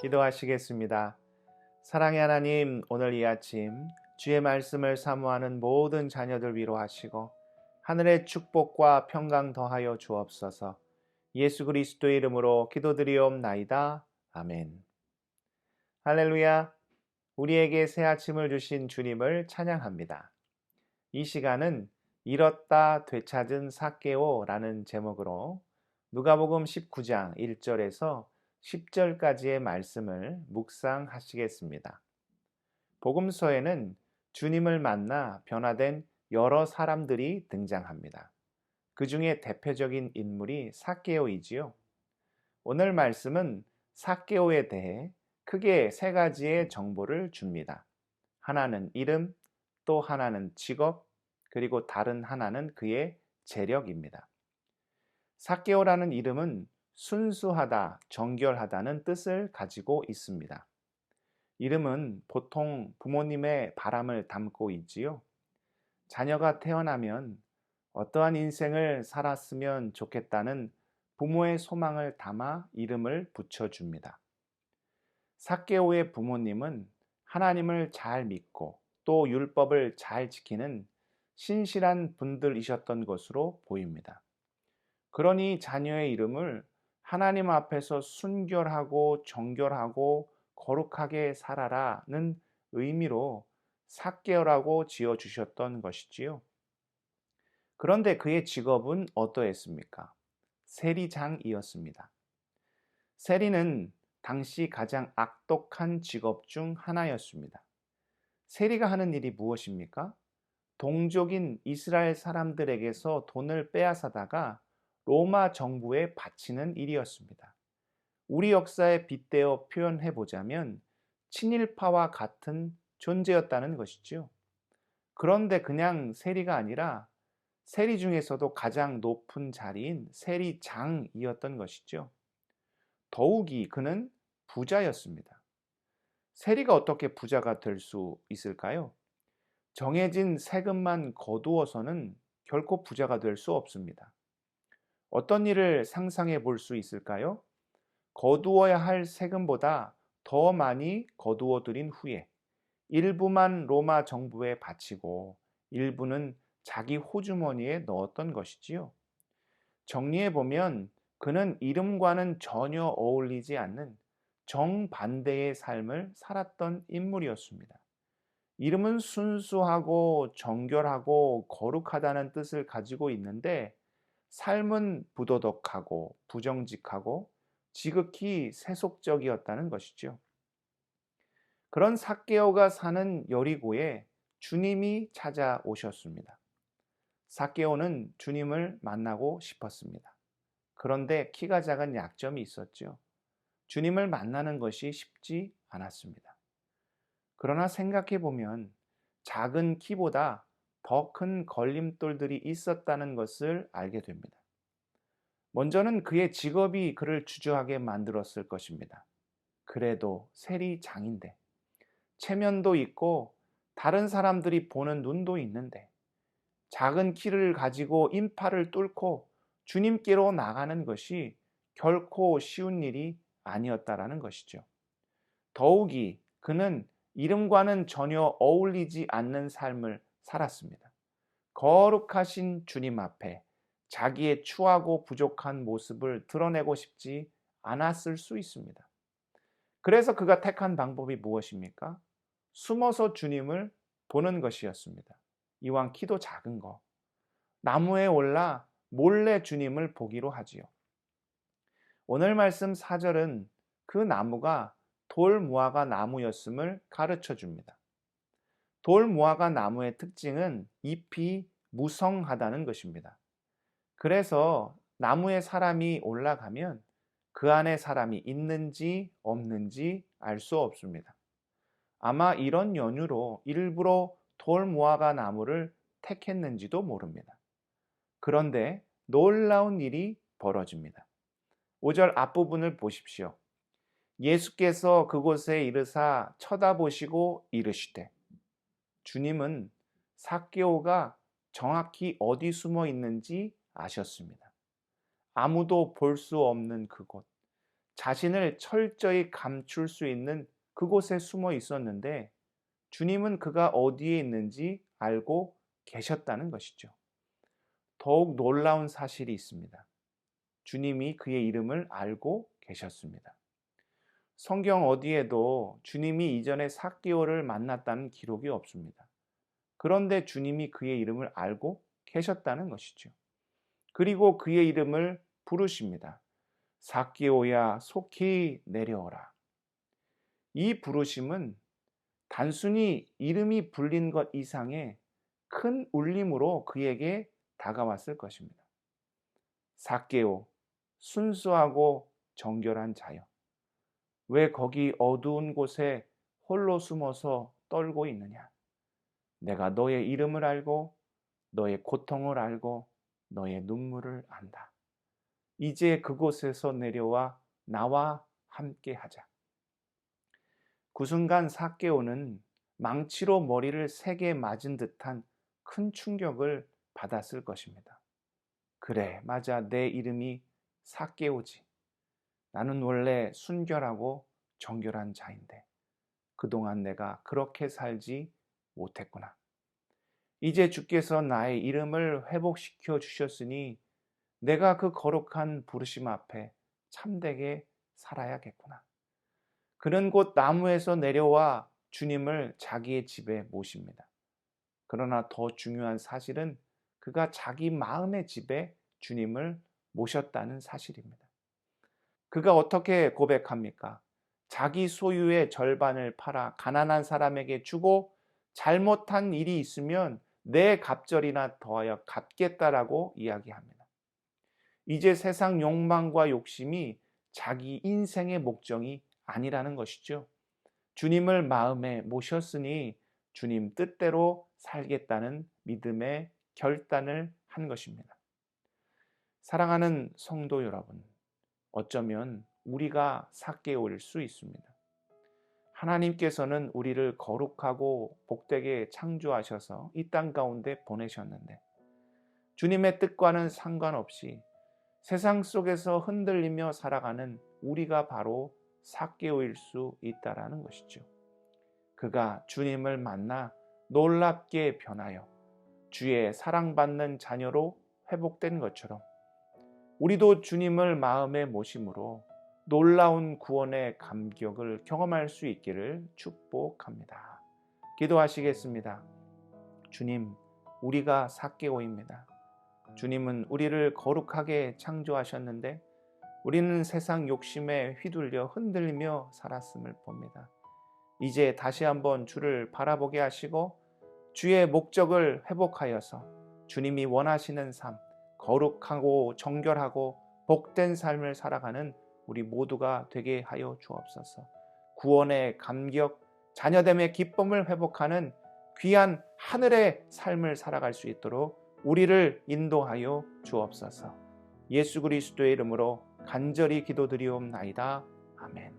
기도하시겠습니다. 사랑의 하나님, 오늘 이 아침 주의 말씀을 사모하는 모든 자녀들 위로하시고 하늘의 축복과 평강 더하여 주옵소서. 예수 그리스도의 이름으로 기도드리옵나이다. 아멘. 할렐루야. 우리에게 새 아침을 주신 주님을 찬양합니다. 이 시간은 잃었다 되찾은 삭개오라는 제목으로 누가복음 19장 1절에서 10절까지의 말씀을 묵상하시겠습니다. 복음서에는 주님을 만나 변화된 여러 사람들이 등장합니다. 그 중에 대표적인 인물이 삭개오이지요. 오늘 말씀은 삭개오에 대해 크게 세 가지의 정보를 줍니다. 하나는 이름, 또 하나는 직업, 그리고 다른 하나는 그의 재력입니다. 삭개오라는 이름은 순수하다, 정결하다는 뜻을 가지고 있습니다. 이름은 보통 부모님의 바람을 담고 있지요. 자녀가 태어나면 어떠한 인생을 살았으면 좋겠다는 부모의 소망을 담아 이름을 붙여줍니다. 삭개오의 부모님은 하나님을 잘 믿고 또 율법을 잘 지키는 신실한 분들이셨던 것으로 보입니다. 그러니 자녀의 이름을 하나님 앞에서 순결하고 정결하고 거룩하게 살아라는 의미로 삭개오라고 지어주셨던 것이지요. 그런데 그의 직업은 어떠했습니까? 세리장이었습니다. 세리는 당시 가장 악독한 직업 중 하나였습니다. 세리가 하는 일이 무엇입니까? 동족인 이스라엘 사람들에게서 돈을 빼앗아다가 로마 정부에 바치는 일이었습니다. 우리 역사에 빗대어 표현해 보자면 친일파와 같은 존재였다는 것이죠. 그런데 그냥 세리가 아니라 세리 중에서도 가장 높은 자리인 세리장이었던 것이죠. 더욱이 그는 부자였습니다. 세리가 어떻게 부자가 될 수 있을까요? 정해진 세금만 거두어서는 결코 부자가 될 수 없습니다. 어떤 일을 상상해 볼 수 있을까요? 거두어야 할 세금보다 더 많이 거두어 들인 후에 일부만 로마 정부에 바치고 일부는 자기 호주머니에 넣었던 것이지요. 정리해 보면 그는 이름과는 전혀 어울리지 않는 정반대의 삶을 살았던 인물이었습니다. 이름은 순수하고 정결하고 거룩하다는 뜻을 가지고 있는데 삶은 부도덕하고 부정직하고 지극히 세속적이었다는 것이죠. 그런 삭개오가 사는 여리고에 주님이 찾아오셨습니다. 삭개오는 주님을 만나고 싶었습니다. 그런데 키가 작은 약점이 있었죠. 주님을 만나는 것이 쉽지 않았습니다. 그러나 생각해 보면 작은 키보다 더 큰 걸림돌들이 있었다는 것을 알게 됩니다. 먼저는 그의 직업이 그를 주저하게 만들었을 것입니다. 그래도 세리장인데, 체면도 있고 다른 사람들이 보는 눈도 있는데, 작은 키를 가지고 인파를 뚫고 주님께로 나가는 것이 결코 쉬운 일이 아니었다라는 것이죠. 더욱이 그는 이름과는 전혀 어울리지 않는 삶을 살았습니다. 거룩하신 주님 앞에 자기의 추하고 부족한 모습을 드러내고 싶지 않았을 수 있습니다. 그래서 그가 택한 방법이 무엇입니까? 숨어서 주님을 보는 것이었습니다. 이왕 키도 작은 거, 나무에 올라 몰래 주님을 보기로 하지요. 오늘 말씀 4절은 그 나무가 돌무화과 나무였음을 가르쳐 줍니다. 돌무화과 나무의 특징은 잎이 무성하다는 것입니다. 그래서 나무에 사람이 올라가면 그 안에 사람이 있는지 없는지 알 수 없습니다. 아마 이런 연유로 일부러 돌무화과 나무를 택했는지도 모릅니다. 그런데 놀라운 일이 벌어집니다. 5절 앞부분을 보십시오. 예수께서 그곳에 이르사 쳐다보시고 이르시되, 주님은 삭개오가 정확히 어디 숨어 있는지 아셨습니다. 아무도 볼 수 없는 그곳, 자신을 철저히 감출 수 있는 그곳에 숨어 있었는데 주님은 그가 어디에 있는지 알고 계셨다는 것이죠. 더욱 놀라운 사실이 있습니다. 주님이 그의 이름을 알고 계셨습니다. 성경 어디에도 주님이 이전에 삭개오를 만났다는 기록이 없습니다. 그런데 주님이 그의 이름을 알고 계셨다는 것이죠. 그리고 그의 이름을 부르십니다. 삭개오야 속히 내려오라. 이 부르심은 단순히 이름이 불린 것 이상의 큰 울림으로 그에게 다가왔을 것입니다. 삭개오, 순수하고 정결한 자여, 왜 거기 어두운 곳에 홀로 숨어서 떨고 있느냐? 내가 너의 이름을 알고 너의 고통을 알고 너의 눈물을 안다. 이제 그곳에서 내려와 나와 함께 하자. 그 순간 삭개오는 망치로 머리를 세게 맞은 듯한 큰 충격을 받았을 것입니다. 그래, 맞아. 내 이름이 삭개오지. 나는 원래 순결하고 정결한 자인데 그동안 내가 그렇게 살지 못했구나. 이제 주께서 나의 이름을 회복시켜 주셨으니 내가 그 거룩한 부르심 앞에 참되게 살아야겠구나. 그는 곧 나무에서 내려와 주님을 자기의 집에 모십니다. 그러나 더 중요한 사실은 그가 자기 마음의 집에 주님을 모셨다는 사실입니다. 그가 어떻게 고백합니까? 자기 소유의 절반을 팔아 가난한 사람에게 주고 잘못한 일이 있으면 내 갑절이나 더하여 갚겠다라고 이야기합니다. 이제 세상 욕망과 욕심이 자기 인생의 목적이 아니라는 것이죠. 주님을 마음에 모셨으니 주님 뜻대로 살겠다는 믿음의 결단을 한 것입니다. 사랑하는 성도 여러분, 어쩌면 우리가 삭개오일 수 있습니다. 하나님께서는 우리를 거룩하고 복되게 창조하셔서 이 땅 가운데 보내셨는데 주님의 뜻과는 상관없이 세상 속에서 흔들리며 살아가는 우리가 바로 삭개오일 수 있다라는 것이죠. 그가 주님을 만나 놀랍게 변하여 주의 사랑받는 자녀로 회복된 것처럼 우리도 주님을 마음에 모심으로 놀라운 구원의 감격을 경험할 수 있기를 축복합니다. 기도하시겠습니다. 주님, 우리가 삭개오입니다. 주님은 우리를 거룩하게 창조하셨는데 우리는 세상 욕심에 휘둘려 흔들리며 살았음을 봅니다. 이제 다시 한번 주를 바라보게 하시고 주의 목적을 회복하여서 주님이 원하시는 삶, 거룩하고 정결하고 복된 삶을 살아가는 우리 모두가 되게 하여 주옵소서. 구원의 감격, 자녀됨의 기쁨을 회복하는 귀한 하늘의 삶을 살아갈 수 있도록 우리를 인도하여 주옵소서. 예수 그리스도의 이름으로 간절히 기도드리옵나이다. 아멘.